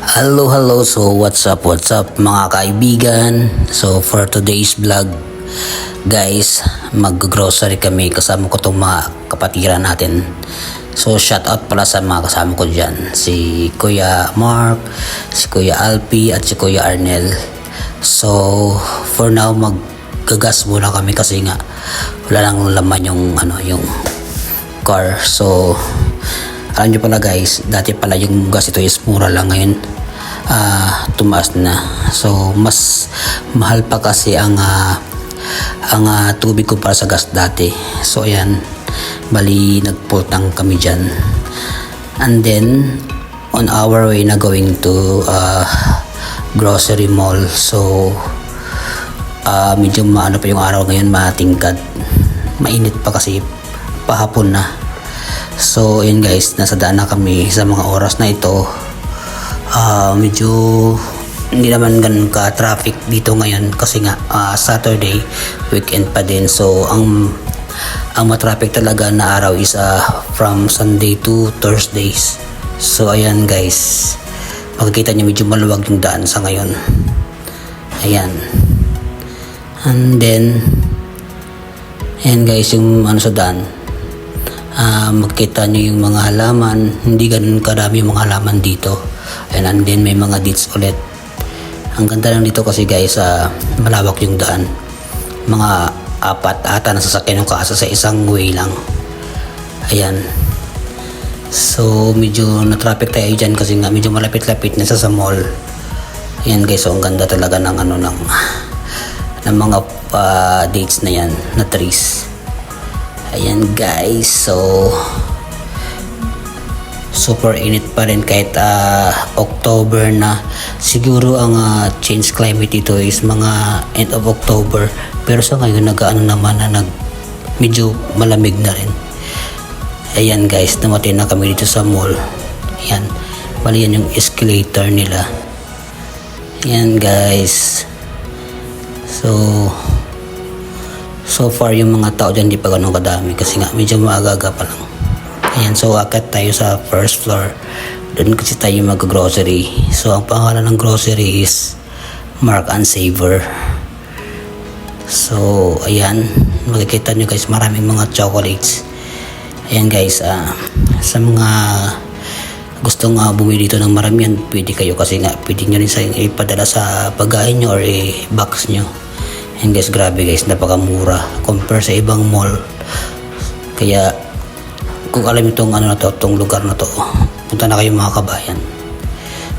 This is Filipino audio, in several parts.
Hello, so what's up mga kaibigan. So for today's vlog, guys, mag-grocery kami kasama ko tong mga kapatiran natin. So shout out pala sa mga kasama ko dyan, si Kuya Mark, si Kuya Alpi at si Kuya Arnel. So for now maggagas muna kami kasi nga wala lang laman yung car. So alam nyo pala guys, dati pala yung gas ito is mura lang, ngayon tumaas na. So mas mahal pa kasi ang tubig ko para sa gas dati. So ayan, bali nagputang kami dyan. And then on our way na going to grocery mall. So medyo maano pa yung araw ngayon, matingkad, mainit pa kasi pahapon na. So yun guys, nasa daan na kami sa mga oras na ito. Medyo hindi naman ganun ka traffic dito ngayon kasi nga Saturday, weekend pa din. So ang matraffic talaga na araw is from Sunday to Thursdays. So ayan guys, makikita nyo medyo maluwag yung daan sa ngayon. Ayan. And then ayan guys, yung sa daan, makita nyo yung mga halaman, hindi ganun karami yung mga halaman dito. And then may mga dates ulit. Ang ganda lang dito kasi guys, malawak yung daan, mga 4 ata na sasakyan yung kaasa sa isang way lang. Ayan, so medyo na-traffic tayo dyan kasi nga medyo malapit-lapit na sa mall. Ayan guys, so ang ganda talaga ng ng mga dates na yan, na trees. Ayan guys, so super init pa rin kahit October na. Siguro ang change climate dito is mga end of October, pero sa ngayon naman na medyo malamig na rin. Ayan guys, namatay na kami dito sa mall. Ayan, bali yan yung escalator nila. Ayan guys, so far yung mga tao dyan di pa ganun kadami kasi nga medyo maaga pa lang. Ayan, so akat tayo sa first floor, doon kasi tayo mag-grocery. So ang pangalan ng grocery is Mark and Savor. So ayan, makikita nyo guys, maraming mga chocolates. Ayan guys, sa mga gustong bumili dito ng maramihan, pwede kayo kasi nga pwede nyo rin sa ipadala sa bagahe nyo or box nyo. And guys, grabe guys, napakamura compare sa ibang mall. Kaya kung alam itong itong lugar na to, punta na kayo mga kabayan.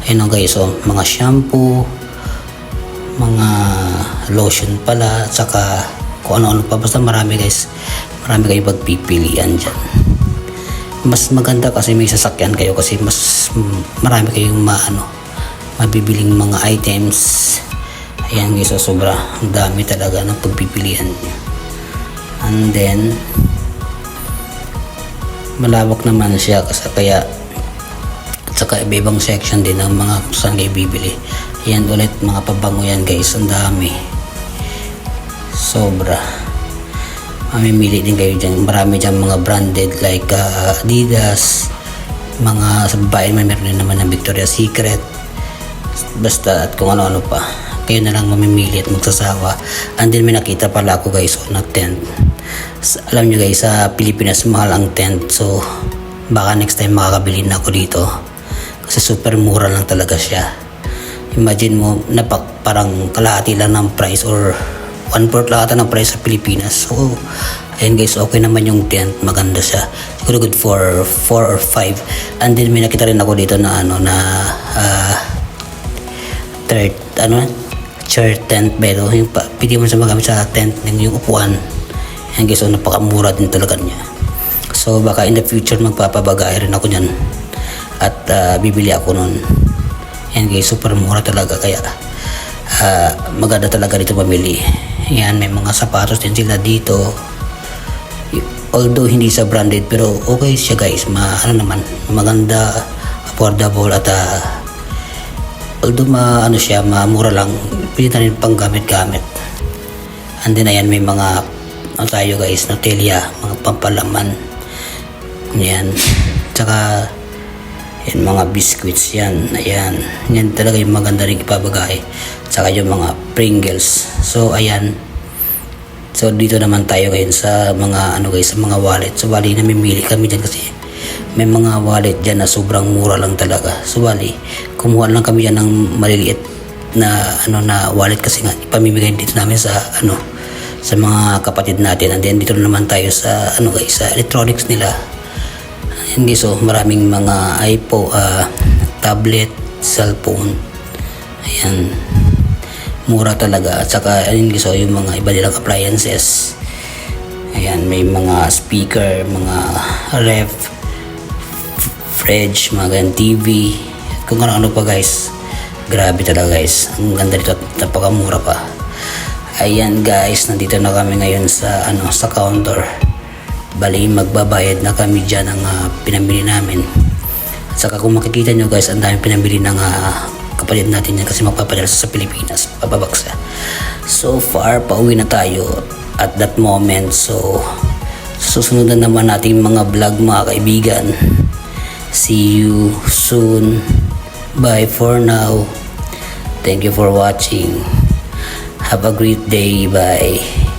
Ayun guys, so mga shampoo, mga lotion pala, saka kung ano pa, basta marami guys, marami kayo pagpipilian dyan. Mas maganda kasi may sasakyan kayo kasi mas marami kayong mabibiling mga items. Ayan guys, so sobra, ang dami talaga ng pagpipilian niyo. And then malawak naman siya kasi kaya, at saka iba-ibang section din ng mga saan kayo bibili. Ayan ulit, mga pabango yan guys, ang dami, sobra. Mamimili din kayo dyan, marami dyan mga branded like Adidas, mga sa babae meron din naman ng Victoria's Secret, basta at kung ano-ano pa. Kayo na lang mamimili at magsasawa. And then may nakita pala ako guys na tent. Alam nyo guys, sa Pilipinas mahal ang tent, so baka next time makakabili na ako dito kasi super mura lang talaga siya. Imagine mo, parang kalahati lang ng price or 1/4 lang ata ng price sa Pilipinas. So ayun guys, okay naman yung tent, maganda siya, siguro good for 4 or 5. And then may nakita rin ako dito na chair tent, pero yung pwede mo sa magamit sa tent yung upuan. Yan guys, so napakamura din talaga niya. So baka in the future magpapabagay rin ako nyan at bibili ako nun. Yan guys, super mura talaga, kaya maganda talaga dito pamili. Yan, may mga sapatos din sila dito, although hindi sa branded, pero okay siya guys, maganda, affordable, at although siya mura lang, pwede na rin pang gamit-gamit. And then ayan, may mga tayo guys, Nutella, mga pampalaman. Yan, tsaka Yan, mga biscuits yan. Ayan. Yan talaga yung maganda rin ipabagay. Tsaka yung mga Pringles. So, ayan. So, dito naman tayo ngayon sa mga, sa mga wallet. So, bali, namimili kami dyan kasi may mga wallet dyan na sobrang mura lang talaga. So, bali, kumuha lang kami dyan ng maliliit na, na wallet kasi nga, ipamimigay dito namin sa, sa mga kapatid natin. And then, dito naman tayo sa, sa electronics nila. Hindi, so maraming mga iPhone, tablet, cellphone. Ayan. Mura talaga. At saka, so yung mga iba nilang appliances. Ayan, may mga speaker, mga ref, fridge, mga ganyan, TV. Kung ano pa guys. Grabe talaga guys. Ang ganda dito at napakamura pa. Ayan guys, nandito na kami ngayon sa, sa counter. Bali, magbabayad na kami dyan ng pinamili namin. At saka kung makikita nyo guys, ang dami pinamili ng kapatid natin yan kasi magpapadala sa Pilipinas, papabaksa. So far, pauwi na tayo at that moment. So, susunod na naman natin mga vlog mga kaibigan. See you soon. Bye for now. Thank you for watching. Have a great day. Bye.